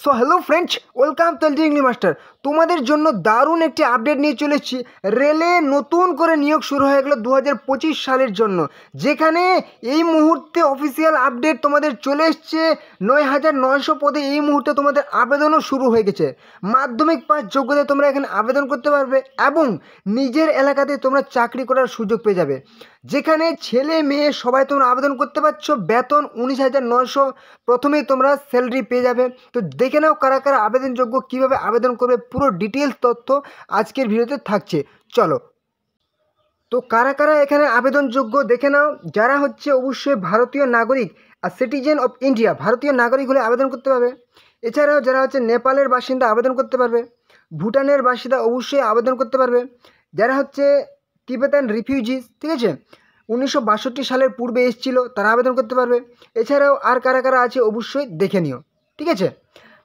So hello friends, welcome তেলজি English master. তোমাদের জন্য দারুণ একটি আপডেট নিয়ে চলে এসেছি। রেলে নতুন করে নিয়োগ শুরু হয়ে গেল 2025 সালের জন্য, যেখানে এই মুহূর্তে অফিসিয়াল আপডেট তোমাদের চলে এসছে 9,900 পদে এই মুহূর্তে তোমাদের আবেদনও শুরু হয়ে গেছে। মাধ্যমিক পাস যোগ্যতায় তোমরা এখানে আবেদন করতে পারবে এবং নিজের এলাকাতে তোমরা চাকরি করার সুযোগ পেয়ে যাবে, যেখানে ছেলে মেয়ে সবাই তোমরা আবেদন করতে পারছো। বেতন 19,900 প্রথমেই তোমরা স্যালারি পেয়ে যাবে। তো দেখে নাও কারা কারা আবেদনযোগ্য, কীভাবে আবেদন করবে, পুরো ডিটেলস তথ্য আজকের ভিডিওতে থাকছে। চলো, তো কারা কারা এখানে আবেদনযোগ্য দেখে নাও। যারা হচ্ছে অবশ্যই ভারতীয় নাগরিক আর সিটিজেন অফ ইন্ডিয়া, ভারতীয় নাগরিক হলে আবেদন করতে পারবে। এছাড়াও যারা হচ্ছে নেপালের বাসিন্দা আবেদন করতে পারবে, ভুটানের বাসিন্দা অবশ্যই আবেদন করতে পারবে। যারা হচ্ছে তিবেতান রিফিউজিস, ঠিক আছে, 1962 সালের পূর্বে এসেছিল, তারা আবেদন করতে পারবে। এছাড়াও আর কারা কারা আছে অবশ্যই দেখে নিও, ঠিক আছে।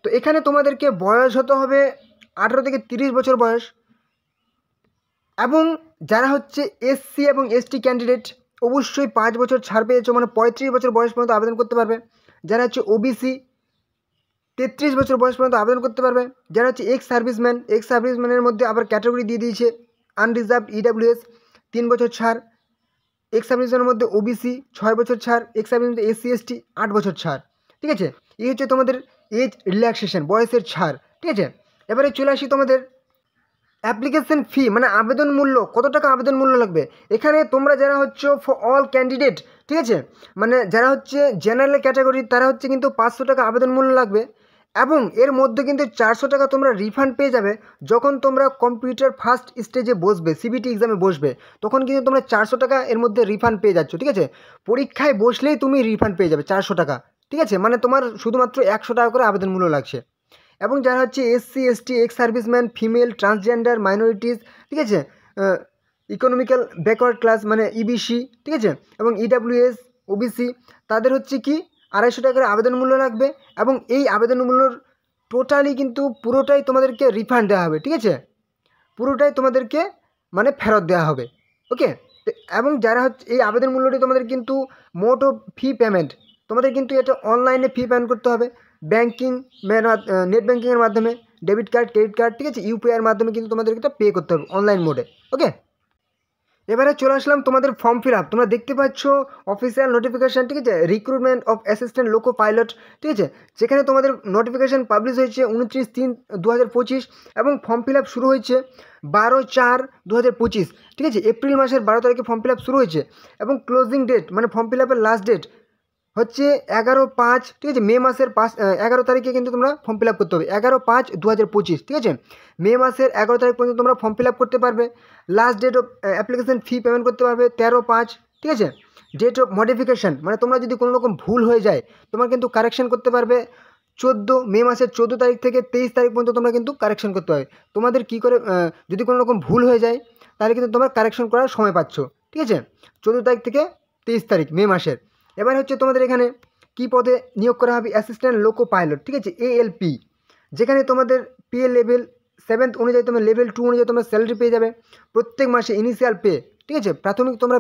তো এখানে তোমাদেরকে বয়স হতে হবে 18 থেকে 30 বছর বয়স, এবং যারা হচ্ছে এসসি এবং এসটি ক্যান্ডিডেট অবশ্যই 5 বছর ছাড় পেয়েছো, মানে 35 বছর বয়স পর্যন্ত আবেদন করতে পারবে। যারা হচ্ছে ওবিসি 33 বছর বয়স পর্যন্ত আবেদন করতে পারবে। যারা হচ্ছে এক্স সার্ভিসম্যানের মধ্যে আবার ক্যাটাগরি দিয়ে দিয়েছে আনরিজার্ভড ইডাব্লিউএস 3 বছর ছাড়, এক্স সার্ভিসম্যানের মধ্যে ওবিসি 6 বছর ছাড়, এক্স সার্ভিসম্যান এসসি এসটি 8 বছর ছাড়, ঠিক আছে। এই হচ্ছে তোমাদের এজ রিল্যাক্সেশন, বয়সের ছাড়, ঠিক আছে। এবারে চলে আসি তোমাদের অ্যাপ্লিকেশন ফি, মানে আবেদন মূল্য, কত টাকা আবেদন মূল্য লাগবে। এখানে তোমরা যারা হচ্ছে ফর অল ক্যান্ডিডেট, ঠিক আছে, মানে যারা হচ্ছে জেনারেল ক্যাটাগরি, তারা হচ্ছে কিন্তু 500 টাকা আবেদন মূল্য লাগবে, এবং এর মধ্যে কিন্তু 400 টাকা তোমরা রিফান্ড পেয়ে যাবে যখন তোমরা কম্পিউটার ফার্স্ট স্টেজে বসবে, সিবিটি এক্সামে বসবে, তখন কিন্তু তোমরা 400 টাকা এর মধ্যে রিফান্ড পেয়ে যাচ্ছ, ঠিক আছে। পরীক্ষায় বসলেই তুমি রিফান্ড পেয়ে যাবে 400 টাকা, ঠিক আছে, মানে তোমার শুধুমাত্র 100 টাকা করে আবেদন মূল্য লাগছে। এবং যারা হচ্ছে SC ST, ex serviceman, female, transgender, minorities, ঠিক আছে, ইকোনমিক্যাল ব্যাকওয়ার্ড ক্লাস মানে ইবিসি, ঠিক আছে, এবং ইডাব্লিউএস, ওবিসি, তাদের হচ্ছে কি 250 টাকা করে আবেদন মূল্য লাগবে। এবং এই আবেদন মূল্যর টোটালি কিন্তু পুরোটাই তোমাদেরকে রিফান্ড দেওয়া হবে, ঠিক আছে, পুরোটাই তোমাদেরকে মানে ফেরত দেওয়া হবে, ওকে। এবং যারা হচ্ছে এই আবেদন মূল্যটি তোমাদের কিন্তু মোট ফি পেমেন্ট, তোমাদের কিন্তু এটা অনলাইনে ফি পেমেন্ট করতে হবে, ব্যাঙ্কিং, নেট ব্যাঙ্কিংয়ের মাধ্যমে, ডেবিট কার্ড, ক্রেডিট কার্ড, ঠিক আছে, ইউপিআইয়ের মাধ্যমে কিন্তু তোমাদেরকে এটা পে করতে হবে অনলাইন মোডে, ওকে। এবারে চলে আসলাম তোমাদের ফর্ম ফিল আপ। তোমরা দেখতে পাচ্ছ অফিসিয়াল নোটিফিকেশান, ঠিক আছে, recruitment of assistant loco pilot, ঠিক আছে, যেখানে তোমাদের নোটিফিকেশান পাবলিশ হয়েছে 29/3/2025 এবং ফর্ম ফিল আপ শুরু হয়েছে 12/4/2025, ঠিক আছে। এপ্রিল মাসের 12 তারিখে ফর্ম ফিল আপ শুরু হয়েছে এবং ক্লোজিং ডেট মানে ফর্ম ফিল আপের লাস্ট ডেট হচ্ছে 11/5, ঠিক আছে, মে মাসের 11 তারিখে কিন্তু তোমরা ফর্ম ফিল আপ করতে হবে, 11/5/2025, ঠিক আছে। মে মাসের 11 তারিখ পর্যন্ত তোমরা ফর্ম ফিল আপ করতে পারবে। Last date of application fee payment করতে পারবে 13/5, ঠিক আছে। ডেট অফ মডিফিকেশান, মানে তোমরা যদি কোনো রকম ভুল হয়ে যায় তোমরা কিন্তু কারেকশন করতে পারবে মে মাসের 14 তারিখ থেকে 23 তারিখ পর্যন্ত তোমরা কিন্তু কারেকশন করতে পারবে। তোমাদের কী করে যদি কোনো রকম ভুল হয়ে যায় তাহলে কিন্তু তোমরা কারেকশন করার সময় পাচ্ছ, ঠিক আছে, 14 তারিখ থেকে 23 তারিখ মে মাসের। এবার হচ্ছে তোমাদের এখানে কী পদে নিয়োগ করা হবে, অ্যাসিস্ট্যান্ট লোকো পাইলট, ঠিক আছে, এএলপি, যেখানে তোমাদের পে লেভেল 7 অনুযায়ী তোমরা লেভেল 2 অনুযায়ী তোমরা স্যালারি পেয়ে যাবে প্রত্যেক মাসে ইনিশিয়াল পে, ঠিক আছে। প্রাথমিক তোমরা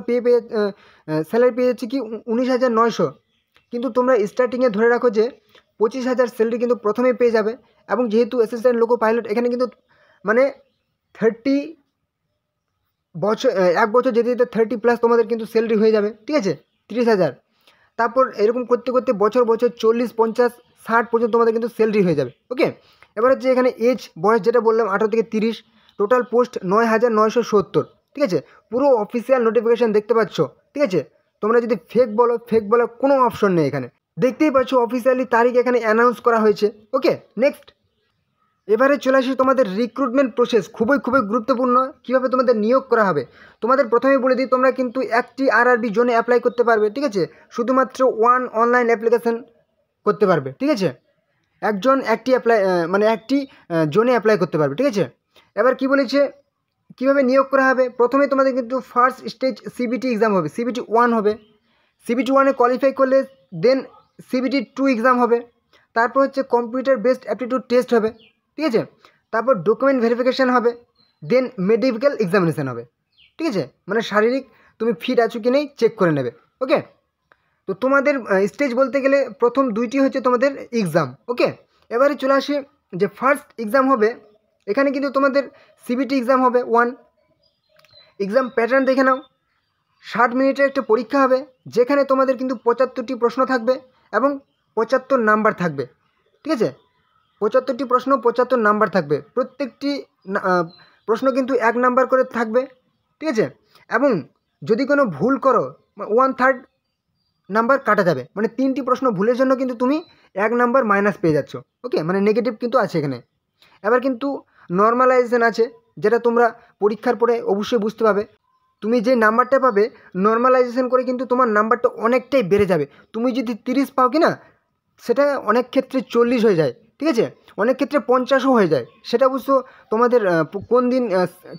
স্যালারি পেয়ে যাচ্ছে কি 19,900, কিন্তু তোমরা স্টার্টিংয়ে ধরে রাখো যে 25,000 স্যালারি কিন্তু প্রথমেই পেয়ে যাবে। এবং যেহেতু অ্যাসিস্ট্যান্ট লোকো পাইলট, এখানে কিন্তু মানে 30 বছর 1 বছর যেতে যেতে 30+ তোমাদের কিন্তু স্যালারি হয়ে যাবে, ঠিক আছে, 30,000। তারপর এরকম করতে করতে বছর 40, 50, 60 পর্যন্ত তোমাদের কিন্তু স্যালারি হয়ে যাবে, ওকে। এবার হচ্ছে এখানে এজ বয়স যেটা বললাম 18 থেকে 30, টোটাল পোস্ট 9,970, ঠিক আছে। পুরো অফিসিয়াল নোটিফিকেশান দেখতে পাচ্ছ, ঠিক আছে। তোমরা যদি ফেক বলার কোনো অপশন নেই এখানে, দেখতেই পাচ্ছ অফিসিয়ালি তারিখ এখানে অ্যানাউন্স করা হয়েছে, ওকে। নেক্সট এবারে চলে আসি তোমাদের রিক্রুটমেন্ট প্রসেস, খুবই গুরুত্বপূর্ণ, কীভাবে তোমাদের নিয়োগ করা হবে। তোমাদের প্রথমেই বলে দিই, তোমরা কিন্তু একটি আরআরবি জোনে অ্যাপ্লাই করতে পারবে, ঠিক আছে, শুধুমাত্র ওয়ান অনলাইন অ্যাপ্লিকেশান করতে পারবে, ঠিক আছে, একটি জোনে অ্যাপ্লাই করতে পারবে, ঠিক আছে। এবার কি বলেছে কীভাবে নিয়োগ করা হবে। প্রথমে তোমাদের কিন্তু ফার্স্ট স্টেজ সিবিটি এক্সাম হবে, সিবিটি 1 হবে, সিবিটি 1-এ কোয়ালিফাই করলে দেন সিবিটি 2 এক্সাম হবে, তারপর হচ্ছে কম্পিউটার বেসড অ্যাপটিটিউড টেস্ট হবে, ঠিক আছে, তারপর ডকুমেন্ট ভেরিফিকেশান হবে, দেন মেডিকেল এক্সামিনেশান হবে, ঠিক আছে, মানে শারীরিক তুমি ফিট আছো কি নেই চেক করে নেবে, ওকে। তো তোমাদের স্টেজ বলতে গেলে প্রথম 2টি হচ্ছে তোমাদের এক্সাম, ওকে। এবারে চলে আসি যে ফার্স্ট এক্সাম হবে, এখানে কিন্তু তোমাদের সিবিটি এক্সাম হবে 1। এক্সাম প্যাটার্ন দেখে নাও। 60 মিনিটের একটা পরীক্ষা হবে, যেখানে তোমাদের কিন্তু 75টি প্রশ্ন থাকবে এবং 75 নাম্বার থাকবে। ঠিক আছে, 75টি প্রশ্ন 75 নাম্বার থাকবে। প্রত্যেকটি প্রশ্ন কিন্তু 1 নাম্বার করে থাকবে। ঠিক আছে, এবং যদি কোনো ভুল করো 1/3 নাম্বার কাটা যাবে, মানে 3টি প্রশ্ন ভুলের জন্য কিন্তু তুমি 1 নাম্বার মাইনাস পেয়ে যাচ্ছ। ওকে, মানে নেগেটিভ কিন্তু আছে এখানে। এবার কিন্তু নর্মালাইজেশন আছে, যেটা তোমরা পরীক্ষার পরে অবশ্যই বুঝতে পারবে। তুমি যে নাম্বারটা পাবে নর্মালাইজেশন করে কিন্তু তোমার নাম্বারটা অনেকটাই বেড়ে যাবে। তুমি যদি 30 পাও কি না, সেটা অনেক ক্ষেত্রে 40 হয়ে যায়। ঠিক আছে, অনেক ক্ষেত্রে 50ও হয়ে যায়। সেটা অবশ্য তোমাদের কোন দিন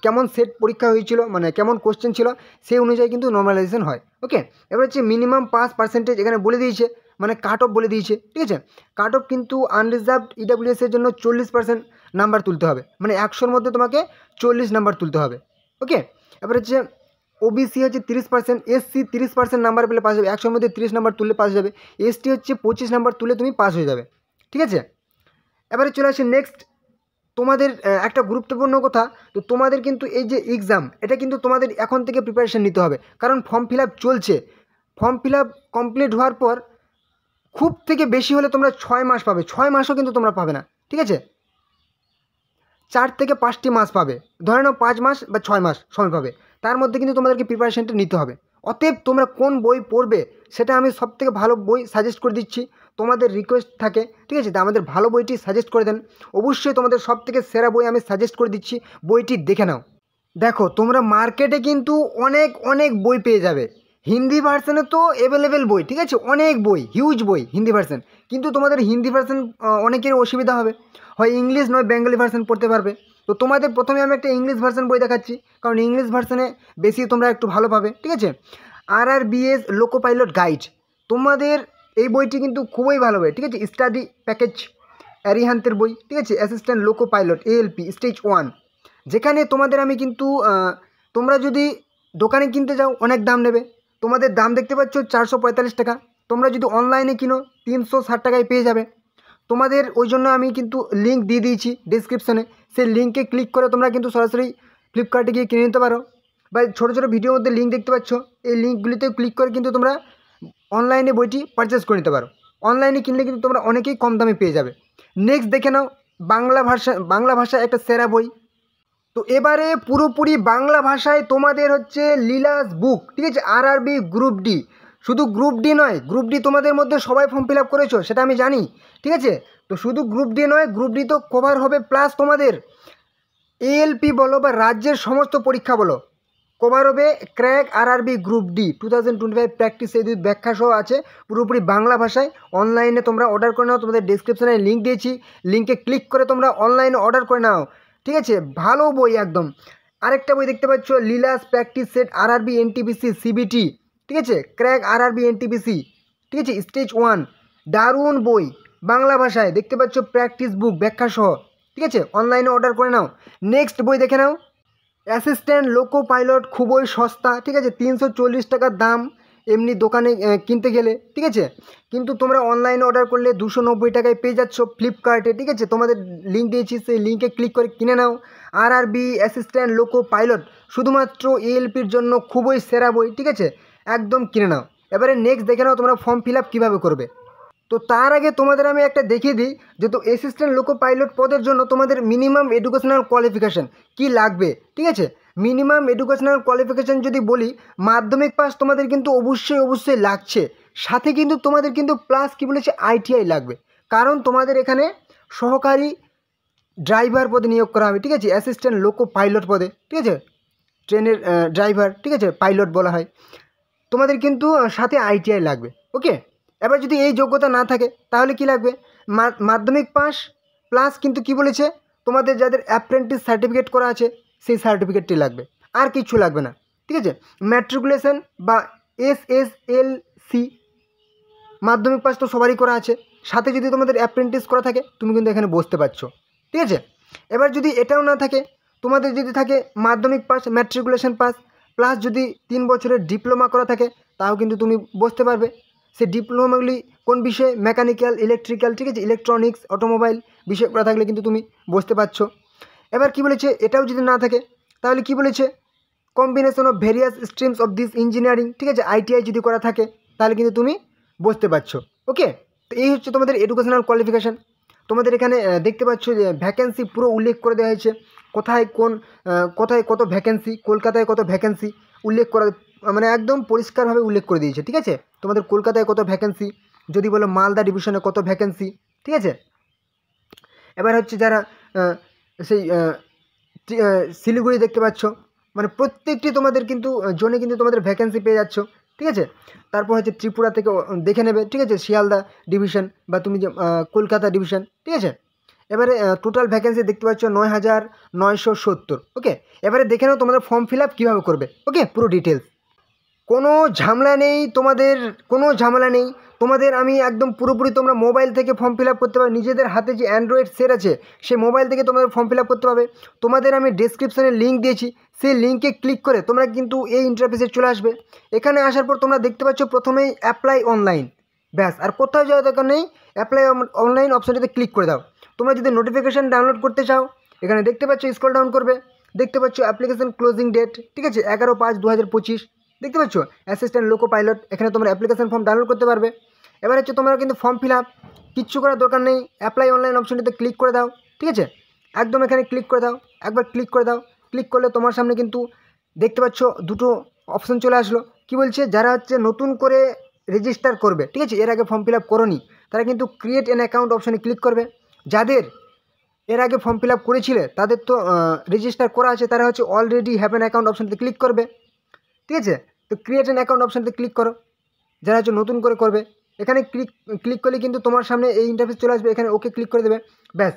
কেমন সেট পরীক্ষা হয়েছিল, মানে কেমন কোশ্চেন ছিল, সেই অনুযায়ী কিন্তু নর্মালাইজেশন হয়। ওকে, এবার হচ্ছে মিনিমাম পাস পার্সেন্টেজ এখানে বলে দিয়েছে, মানে কাট অফ বলে দিয়েছে। ঠিক আছে, কাট অফ কিন্তু আনরিজার্ভড ইডাব্লিউএস এর জন্য 40% নাম্বার তুলতে হবে, মানে 100-র মধ্যে তোমাকে 40 নাম্বার তুলতে হবে। ওকে, এবার হচ্ছে ওবিসি হচ্ছে 30%, এসসি 30% নাম্বার পেলে পাস যাবে, 100-র মধ্যে 30 নাম্বার তুললে পাস যাবে। এসটি হচ্ছে 25 নাম্বার তুলে তুমি পাস হয়ে যাবে। ঠিক আছে, এবারে চলে আসি নেক্সট। তোমাদের একটা গুরুত্বপূর্ণ কথা, তো তোমাদের কিন্তু এই যে এক্সাম, এটা কিন্তু তোমাদের এখন থেকে প্রিপারেশান নিতে হবে, কারণ ফর্ম ফিল আপ চলছে। ফর্ম ফিল আপ কমপ্লিট হওয়ার পর খুব থেকে বেশি হলে তোমরা 6 মাস পাবে, 6 মাসও কিন্তু তোমরা পাবে না। ঠিক আছে, 4 থেকে 5টি মাস পাবে, ধরে নাও 5 মাস বা 6 মাস সময় পাবে। তার মধ্যে কিন্তু তোমাদেরকে প্রিপারেশানটা নিতে হবে। অতএব তোমরা কোন বই পড়বে সেটা আমি সবথেকে ভালো বই সাজেস্ট করে দিচ্ছি। তোমাদের রিকোয়েস্ট থাকে, ঠিক আছে, তা আমাদের ভালো বইটি সাজেস্ট করে দেন। অবশ্যই তোমাদের সবথেকে সেরা বই আমি সাজেস্ট করে দিচ্ছি, বইটি দেখে নাও। দেখো, তোমরা মার্কেটে কিন্তু অনেক অনেক বই পেয়ে যাবে। হিন্দি ভার্সানে তো অ্যাভেলেবেল বই, ঠিক আছে, অনেক বই, হিউজ বই হিন্দি ভার্সান। কিন্তু তোমাদের হিন্দি ভার্সান অনেকের অসুবিধা হবে, হয় ইংলিশ নয় বেঙ্গলি ভার্সান পড়তে পারবে। তো তোমাদের প্রথমে আমি একটা ইংলিশ ভার্সান বই দেখাচ্ছি, কারণ ইংলিশ ভার্সানে বেশি তোমরা একটু ভালো পাবে। ঠিক আছে, RRBS লোকো পাইলট গাইড, তোমাদের এই বইটি কিন্তু খুবই ভালো বই। ঠিক আছে, স্টাডি প্যাকেজ অ্যারিহান্তের বই। ঠিক আছে, assistant loco pilot ALP stage 1, যেখানে তোমাদের আমি কিন্তু তোমরা যদি দোকানে কিনতে যাও অনেক দাম নেবে, তোমাদের দাম দেখতে পাচ্ছ 445 টাকা। তোমরা যদি অনলাইনে কিনো 360 টাকায় পেয়ে যাবে। তোমাদের ওই জন্য আমি কিন্তু লিঙ্ক দিয়ে দিয়েছি ডিসক্রিপশনে, সেই লিঙ্কে ক্লিক করে তোমরা কিন্তু সরাসরি ফ্লিপকার্টে গিয়ে কিনে নিতে পারো, বা ছোটো ছোটো ভিডিওর মধ্যে লিঙ্ক দেখতে পাচ্ছ, এই লিঙ্কগুলিতে ক্লিক করে কিন্তু তোমরা অনলাইনে বইটি পারচেস করে নিতে পারো। অনলাইনে কিনলে কিন্তু তোমরা অনেকেই কম দামে পেয়ে যাবে। নেক্সট দেখে নাও, বাংলা ভাষা একটা সেরা বই। তো এবারে পুরোপুরি বাংলা ভাষায় তোমাদের হচ্ছে লীলাস বুক। ঠিক আছে, RRB গ্রুপ ডি, শুধু গ্রুপ ডি নয়, গ্রুপ ডি তোমাদের মধ্যে সবাই ফর্ম ফিল আপ করেছো, সেটা আমি জানি। ঠিক আছে, তো শুধু গ্রুপ ডি নয়, গ্রুপ ডি তো কভার হবে, প্লাস তোমাদের ALP বলো বা রাজ্যের সমস্ত পরীক্ষা বলো কভার হবে। Crack RRB group D 2025 practice এই ব্যাখ্যা সহ আছে, পুরোপুরি বাংলা ভাষায়। অনলাইনে তোমরা অর্ডার করে নাও, তোমাদের ডিসক্রিপশানে লিঙ্ক দিয়েছি, লিঙ্কে ক্লিক করে তোমরা অনলাইনে অর্ডার করে নাও। ঠিক আছে, ভালো বই একদম। আরেকটা বই দেখতে পাচ্ছ, Leela's practice set RRB NTPC CBT। ঠিক আছে, ক্র্যাক RRB NTPC, ঠিক আছে, স্টেজ 1, দারুণ বই বাংলা ভাষায় দেখতে পাচ্ছ, প্র্যাকটিস বুক ব্যাখ্যা সহ। ঠিক আছে, অনলাইনে অর্ডার করে নাও। নেক্সট বই দেখে নাও, অ্যাসিস্ট্যান্ট লোকো পাইলট, খুবই সস্তা। ঠিক আছে, 340 টাকার দাম এমনি দোকানে কিনতে গেলে। ঠিক আছে, কিন্তু তোমরা অনলাইনে অর্ডার করলে 290 টাকায় পেয়ে যাচ্ছ ফ্লিপকার্টে। ঠিক আছে, তোমাদের লিঙ্ক দিয়েছি, সেই লিঙ্কে ক্লিক করে কিনে নাও। RRB অ্যাসিস্ট্যান্ট লোকো পাইলট শুধুমাত্র ALPর জন্য খুবই সেরা বই। ঠিক আছে, একদম কিনে নাও। এবারে নেক্সট দেখে নাও তোমরা ফর্ম ফিল আপ কীভাবে করবে। তো তার আগে তোমাদের আমি একটা দেখিয়ে দিই, যেহেতু অ্যাসিস্ট্যান্ট লোকো পাইলট পদের জন্য তোমাদের মিনিমাম এডুকেশনাল কোয়ালিফিকেশান কী লাগবে। ঠিক আছে, মিনিমাম এডুকেশনাল কোয়ালিফিকেশান যদি বলি, মাধ্যমিক পাস তোমাদের কিন্তু অবশ্যই লাগছে। সাথে কিন্তু তোমাদের কিন্তু প্লাস কী বলেছে, ITI লাগবে, কারণ তোমাদের এখানে সহকারী ড্রাইভার পদে নিয়োগ করা হবে। ঠিক আছে, অ্যাসিস্ট্যান্ট লোকো পাইলট পদে। ঠিক আছে, ট্রেনের ড্রাইভার, ঠিক আছে, পাইলট বলা হয়। তোমাদের কিন্তু সাথে ITI লাগবে। ওকে, এবার যদি এই যোগ্যতা না থাকে তাহলে কি লাগবে, মাধ্যমিক পাস প্লাস কিন্তু কি বলেছে, তোমাদের যাদের অ্যাপ্রেন্টিস সার্টিফিকেট করা আছে সেই সার্টিফিকেটটি লাগবে, আর কিছু লাগবে না। ঠিক আছে, ম্যাট্রিকুলেশন বা SSLC, মাধ্যমিক পাস তো সবারই করা আছে, সাথে যদি তোমাদের অ্যাপ্রেন্টিস করা থাকে তুমি কিন্তু এখানে বসতে পারছো। ঠিক আছে, এবার যদি এটাও না থাকে, তোমাদের যদি থাকে মাধ্যমিক পাস, ম্যাট্রিকুলেশন পাস, প্লাস যদি 3 বছরের ডিপ্লোমা করা থাকে, তাও কিন্তু তুমি বসতে পারবে। সে ডিপ্লোমাগুলি কোন বিষয়ে, মেকানিক্যাল, ইলেকট্রিক্যাল, ঠিক আছে, ইলেকট্রনিক্স, অটোমোবাইল বিষয় করা থাকলে কিন্তু তুমি বুঝতে পারছো। এবার কি বলেছে, এটাও যদি না থাকে তাহলে কি বলেছে, combination of various streams of this engineering, ঠিক আছে, আইটিআই যদি করা থাকে তাহলে কিন্তু তুমি বুঝতে পারছো। ওকে, তো এই হচ্ছে তোমাদের এডুকেশনাল কোয়ালিফিকেশান। তোমাদের এখানে দেখতে পাচ্ছ যে ভ্যাকেন্সি পুরো উল্লেখ করে দেওয়া হয়েছে, কোথায় কত ভ্যাকেন্সি, কলকাতায় কত ভ্যাকেন্সি উল্লেখ করা, মানে একদম পরিষ্কারভাবে উল্লেখ করে দিয়েছে। ঠিক আছে, তোমাদের কলকাতায় কত ভ্যাকেন্সি, যদি বলো মালদা ডিভিশনে কত ভ্যাকেন্সি। ঠিক আছে, এবার হচ্ছে যারা সেই শিলিগুড়ি দেখতে পাচ্ছ, মানে প্রত্যেকটি তোমাদের কিন্তু জোনে কিন্তু তোমাদের ভ্যাকেন্সি পেয়ে যাচ্ছ। ঠিক আছে, তারপর হচ্ছে ত্রিপুরা থেকে দেখে নেবে, ঠিক আছে, শিয়ালদা ডিভিশন বা তুমি যে কলকাতা ডিভিশন। ঠিক আছে, এবারে টোটাল ভ্যাকেন্সি দেখতে পাচ্ছ 9,970। ওকে, এবারে দেখে নাও তোমাদের ফর্ম ফিল আপ কীভাবে করবে। ওকে, পুরো ডিটেলস, কোনো ঝামেলা নেই তোমাদের, কোনো ঝামেলা নেই তোমাদের। আমি একদম পুরোপুরি তোমরা মোবাইল থেকে ফর্ম ফিল আপ করতে পারবে, নিজেদের হাতে যে অ্যান্ড্রয়েড সেট আছে সেই মোবাইল থেকে তোমাদের ফর্ম ফিল আপ করতে পারবে। তোমাদের আমি ডেসক্রিপশনে লিঙ্ক দিয়েছি, সেই লিঙ্কে ক্লিক করে তোমরা কিন্তু এই ইন্টারফেসে চলে আসবে। এখানে আসার পর তোমরা দেখতে পাচ্ছ প্রথমেই অ্যাপ্লাই অনলাইন, ব্যাস, আর কোথাও যাওয়ার দরকার নেই, অ্যাপ্লাই অনলাইন অপশানটিতে ক্লিক করে দাও। তোমরা যদি নোটিফিকেশান ডাউনলোড করতে চাও, এখানে দেখতে পাচ্ছ স্ক্রল ডাউন করবে, দেখতে পাচ্ছ অ্যাপ্লিকেশন ক্লোজিং ডেট, ঠিক আছে, 11/5/2025। দেখতে পাচ্ছ অ্যাসিস্ট্যান্ট লোকো পাইলট, এখানে তোমরা অ্যাপ্লিকেশন ফর্ম ডাউনলোড করতে পারবে। এবার হচ্ছে তোমরা কিন্তু ফর্ম ফিল আপ কিচ্ছু করার দরকার নেই, অ্যাপ্লাই অনলাইন অপশনটিতে ক্লিক করে দাও। ঠিক আছে, একদম এখানে ক্লিক করে দাও, একবার ক্লিক করে দাও। ক্লিক করলে তোমার সামনে কিন্তু দেখতে পাচ্ছ দুটো অপশন চলে আসলো। কি বলছে, যারা হচ্ছে নতুন করে রেজিস্টার করবে, ঠিক আছে, এর আগে ফর্ম ফিল আপ করোনি, তারা কিন্তু ক্রিয়েট অ্যান অ্যাকাউন্ট অপশানে ক্লিক করবে। যাদের এর আগে ফর্ম ফিল আপ করেছিলে তাদের তো রেজিস্টার করা আছে, তারা হচ্ছে অলরেডি হ্যাভ অ্যান অ্যাকাউন্ট অপশানটিতে ক্লিক করবে। ঠিক আছে, তো ক্রিয়েট অ্যান অ্যাকাউন্ট অপশানতে ক্লিক করো, যারা হচ্ছে নতুন করে করবে। এখানে ক্লিক করলে কিন্তু তোমার সামনে এই ইন্টারফেস চলে আসবে, এখানে ওকে ক্লিক করে দেবে, ব্যাস।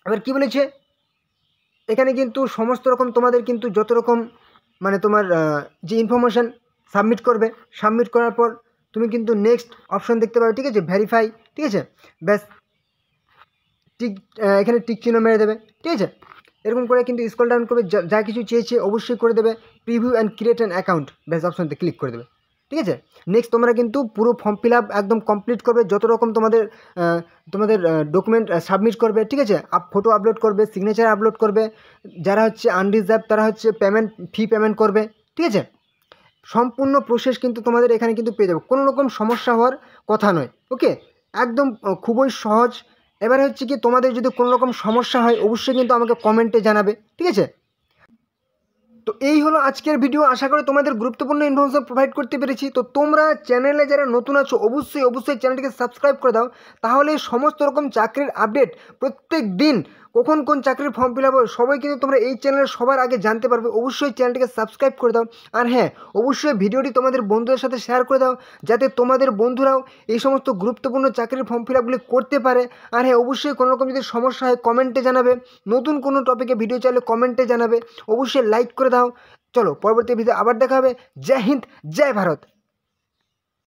এবার কি বলেছে, এখানে কিন্তু সমস্ত রকম তোমাদের কিন্তু যত রকম মানে তোমার যে ইনফরমেশান সাবমিট করবে, সাবমিট করার পর তুমি কিন্তু নেক্সট অপশান দেখতে পাবে। ঠিক আছে, ভেরিফাই, ঠিক আছে, ব্যাস, টিক, এখানে টিক চিহ্ন মেরে দেবে। ঠিক আছে, এরকম করে কিন্তু স্ক্রল ডাউন করবে, যা কিছু চেয়েছে অবশ্যই করে দেবে, preview and create an account, ব্যাস, অপশানতে ক্লিক করে দেবে। ঠিক আছে, নেক্সট তোমরা কিন্তু পুরো ফর্ম ফিল আপ একদম কমপ্লিট করবে, যত রকম তোমাদের ডকুমেন্ট সাবমিট করবে। ঠিক আছে, ফটো আপলোড করবে, সিগনেচার আপলোড করবে, যারা হচ্ছে আনরিজার্ভ তারা হচ্ছে ফি পেমেন্ট করবে। ঠিক আছে, সম্পূর্ণ প্রসেস কিন্তু তোমাদের এখানে কিন্তু পেয়ে যাবে, কোনো রকম সমস্যা হওয়ার কথা নয়। ওকে, একদম খুবই সহজ। এবারে হচ্ছে কি, তোমাদের যদি কোনো রকম সমস্যা হয় অবশ্যই কিন্তু আমাকে কমেন্টে জানাবে। ঠিক আছে, তো এই হলো আজকের ভিডিও, আশা করি তোমাদের গুরুত্বপূর্ণ ইনফরমেশন প্রোভাইড করতে পেরেছি। তো তোমরা চ্যানেলে যারা নতুন আছো অবশ্যই চ্যানেলটিকে সাবস্ক্রাইব করে দাও, তাহলে সমস্ত রকম চাকরির আপডেট প্রত্যেক দিন, কখন কোন চাকরির ফর্ম ফিল আপ হবে সবাই কিন্তু তোমরা এই চ্যানেলে সবার আগে জানতে পারবে। অবশ্যই চ্যানেলটিকে সাবস্ক্রাইব করে দাও, আর হ্যাঁ, অবশ্যই ভিডিওটি তোমাদের বন্ধুদের সাথে শেয়ার করে দাও, যাতে তোমাদের বন্ধুরাও এই সমস্ত গুরুত্বপূর্ণ চাকরির ফর্ম ফিল আপগুলি করতে পারে। আর হ্যাঁ, অবশ্যই কোনো রকম যদি সমস্যা হয় কমেন্টে জানাবে, নতুন কোনো টপিকে ভিডিও চাইলে কমেন্টে জানাবে, অবশ্যই লাইক করে দাও। চলো পরবর্তী ভিডিও আবার দেখা হবে। জয় হিন্দ, জয় ভারত।